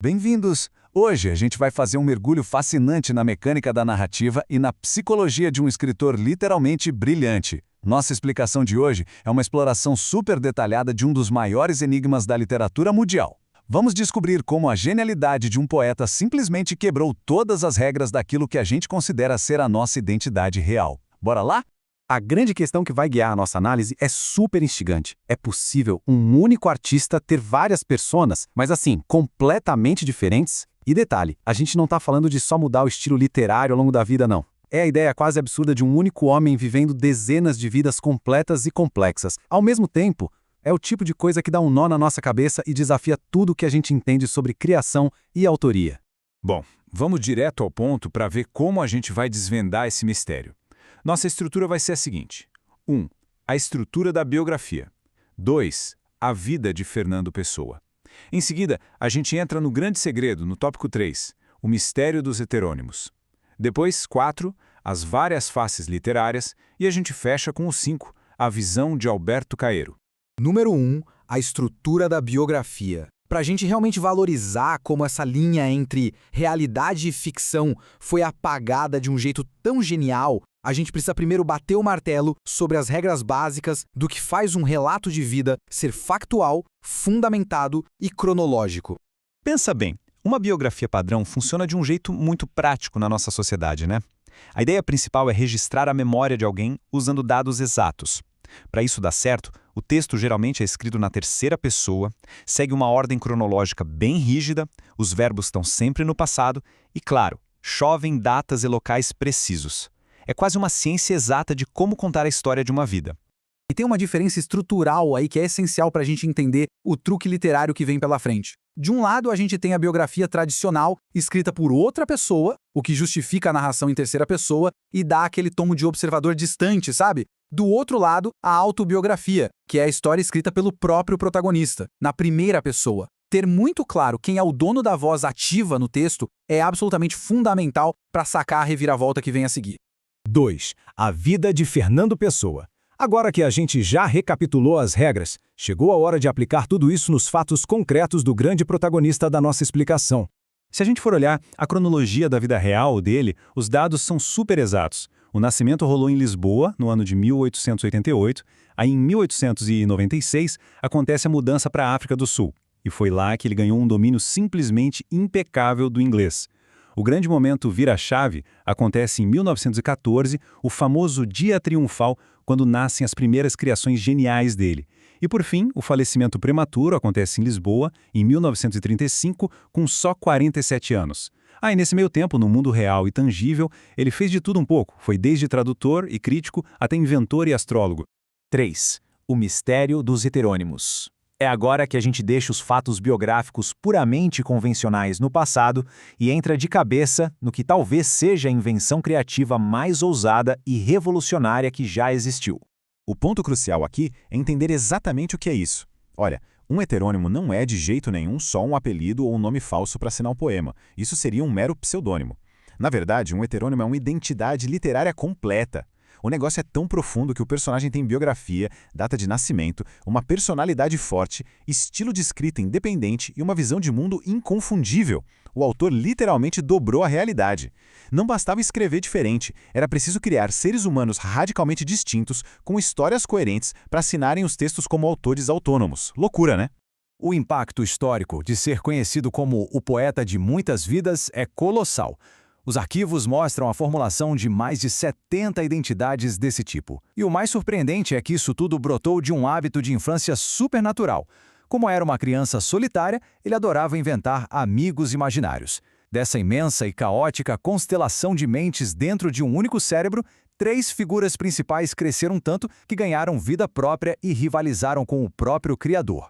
Bem-vindos! Hoje a gente vai fazer um mergulho fascinante na mecânica da narrativa e na psicologia de um escritor literalmente brilhante. Nossa explicação de hoje é uma exploração super detalhada de um dos maiores enigmas da literatura mundial. Vamos descobrir como a genialidade de um poeta simplesmente quebrou todas as regras daquilo que a gente considera ser a nossa identidade real. Bora lá? A grande questão que vai guiar a nossa análise é super instigante. É possível um único artista ter várias personas, mas assim, completamente diferentes? E detalhe, a gente não está falando de só mudar o estilo literário ao longo da vida, não. É a ideia quase absurda de um único homem vivendo dezenas de vidas completas e complexas. Ao mesmo tempo, é o tipo de coisa que dá um nó na nossa cabeça e desafia tudo o que a gente entende sobre criação e autoria. Bom, vamos direto ao ponto para ver como a gente vai desvendar esse mistério. Nossa estrutura vai ser a seguinte: 1. A estrutura da biografia. 2. A vida de Fernando Pessoa. Em seguida, a gente entra no grande segredo, no tópico 3, o mistério dos heterônimos. Depois, 4, as várias faces literárias, e a gente fecha com o 5, a visão de Alberto Caeiro. Número 1, a estrutura da biografia. Para a gente realmente valorizar como essa linha entre realidade e ficção foi apagada de um jeito tão genial, a gente precisa primeiro bater o martelo sobre as regras básicas do que faz um relato de vida ser factual, fundamentado e cronológico. Pensa bem, uma biografia padrão funciona de um jeito muito prático na nossa sociedade, né? A ideia principal é registrar a memória de alguém usando dados exatos. Para isso dar certo, o texto geralmente é escrito na terceira pessoa, segue uma ordem cronológica bem rígida, os verbos estão sempre no passado e, claro, chovem datas e locais precisos. É quase uma ciência exata de como contar a história de uma vida. E tem uma diferença estrutural aí que é essencial para a gente entender o truque literário que vem pela frente. De um lado, a gente tem a biografia tradicional, escrita por outra pessoa, o que justifica a narração em terceira pessoa e dá aquele tom de observador distante, sabe? Do outro lado, a autobiografia, que é a história escrita pelo próprio protagonista, na primeira pessoa. Ter muito claro quem é o dono da voz ativa no texto é absolutamente fundamental para sacar a reviravolta que vem a seguir. 2. A vida de Fernando Pessoa. Agora que a gente já recapitulou as regras, chegou a hora de aplicar tudo isso nos fatos concretos do grande protagonista da nossa explicação. Se a gente for olhar a cronologia da vida real dele, os dados são super exatos. O nascimento rolou em Lisboa, no ano de 1888, aí em 1896 acontece a mudança para a África do Sul, e foi lá que ele ganhou um domínio simplesmente impecável do inglês. O grande momento vira-chave acontece em 1914, o famoso Dia Triunfal, quando nascem as primeiras criações geniais dele. E por fim, o falecimento prematuro acontece em Lisboa, em 1935, com só 47 anos. E nesse meio tempo, no mundo real e tangível, ele fez de tudo um pouco, foi desde tradutor e crítico até inventor e astrólogo. 3. O mistério dos heterônimos. É agora que a gente deixa os fatos biográficos puramente convencionais no passado e entra de cabeça no que talvez seja a invenção criativa mais ousada e revolucionária que já existiu. O ponto crucial aqui é entender exatamente o que é isso. Olha, um heterônimo não é de jeito nenhum só um apelido ou um nome falso para assinar um poema. Isso seria um mero pseudônimo. Na verdade, um heterônimo é uma identidade literária completa. O negócio é tão profundo que o personagem tem biografia, data de nascimento, uma personalidade forte, estilo de escrita independente e uma visão de mundo inconfundível. O autor literalmente dobrou a realidade. Não bastava escrever diferente, era preciso criar seres humanos radicalmente distintos, com histórias coerentes, para assinarem os textos como autores autônomos. Loucura, né? O impacto histórico de ser conhecido como o poeta de muitas vidas é colossal. Os arquivos mostram a formulação de mais de 70 identidades desse tipo. E o mais surpreendente é que isso tudo brotou de um hábito de infância supernatural. Como era uma criança solitária, ele adorava inventar amigos imaginários. Dessa imensa e caótica constelação de mentes dentro de um único cérebro, 3 figuras principais cresceram tanto que ganharam vida própria e rivalizaram com o próprio criador.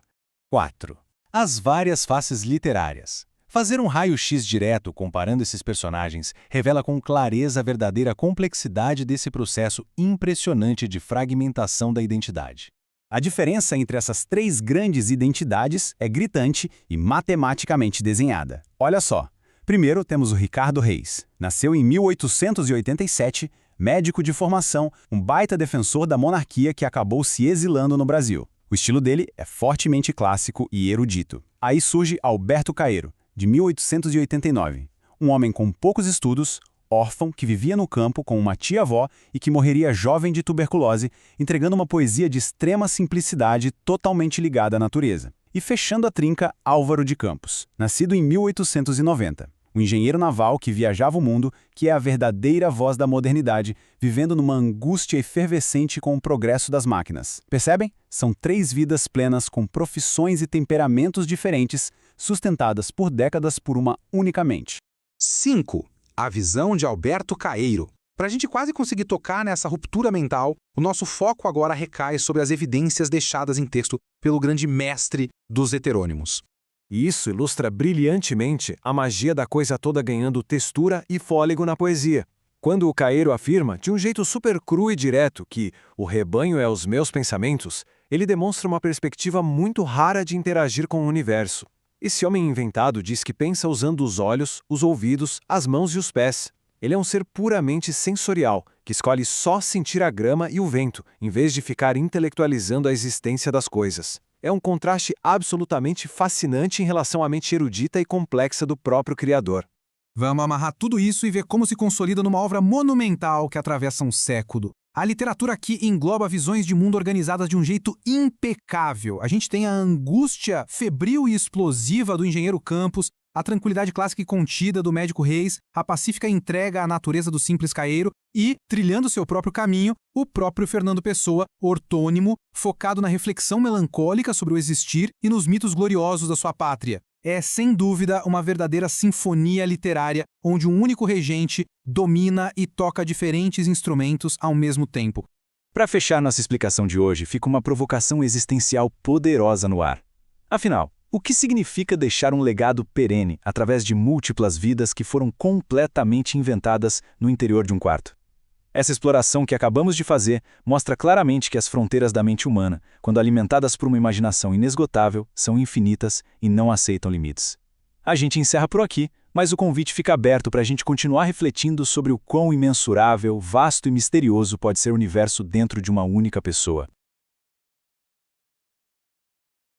4. As várias faces literárias. Fazer um raio-x direto comparando esses personagens revela com clareza a verdadeira complexidade desse processo impressionante de fragmentação da identidade. A diferença entre essas 3 grandes identidades é gritante e matematicamente desenhada. Olha só. Primeiro temos o Ricardo Reis. Nasceu em 1887, médico de formação, um baita defensor da monarquia que acabou se exilando no Brasil. O estilo dele é fortemente clássico e erudito. Aí surge Alberto Caeiro, de 1889. Um homem com poucos estudos, órfão, que vivia no campo com uma tia-avó e que morreria jovem de tuberculose, entregando uma poesia de extrema simplicidade totalmente ligada à natureza. E fechando a trinca, Álvaro de Campos, nascido em 1890. Um engenheiro naval que viajava o mundo, que é a verdadeira voz da modernidade, vivendo numa angústia efervescente com o progresso das máquinas. Percebem? São 3 vidas plenas com profissões e temperamentos diferentes, sustentadas por décadas por uma única mente. 5. A visão de Alberto Caeiro. Para a gente quase conseguir tocar nessa ruptura mental, o nosso foco agora recai sobre as evidências deixadas em texto pelo grande mestre dos heterônimos. E isso ilustra brilhantemente a magia da coisa toda ganhando textura e fôlego na poesia. Quando o Caeiro afirma, de um jeito super cru e direto, que o rebanho é os meus pensamentos, ele demonstra uma perspectiva muito rara de interagir com o universo. Esse homem inventado diz que pensa usando os olhos, os ouvidos, as mãos e os pés. Ele é um ser puramente sensorial, que escolhe só sentir a grama e o vento, em vez de ficar intelectualizando a existência das coisas. É um contraste absolutamente fascinante em relação à mente erudita e complexa do próprio criador. Vamos amarrar tudo isso e ver como se consolida numa obra monumental que atravessa um século. A literatura aqui engloba visões de mundo organizadas de um jeito impecável. A gente tem a angústia febril e explosiva do engenheiro Campos, a tranquilidade clássica e contida do médico Reis, a pacífica entrega à natureza do simples Caeiro e, trilhando seu próprio caminho, o próprio Fernando Pessoa, ortônimo, focado na reflexão melancólica sobre o existir e nos mitos gloriosos da sua pátria. É, sem dúvida, uma verdadeira sinfonia literária, onde um único regente domina e toca diferentes instrumentos ao mesmo tempo. Para fechar nossa explicação de hoje, fica uma provocação existencial poderosa no ar. Afinal, o que significa deixar um legado perene através de múltiplas vidas que foram completamente inventadas no interior de um quarto? Essa exploração que acabamos de fazer mostra claramente que as fronteiras da mente humana, quando alimentadas por uma imaginação inesgotável, são infinitas e não aceitam limites. A gente encerra por aqui, mas o convite fica aberto para a gente continuar refletindo sobre o quão imensurável, vasto e misterioso pode ser o universo dentro de uma única pessoa.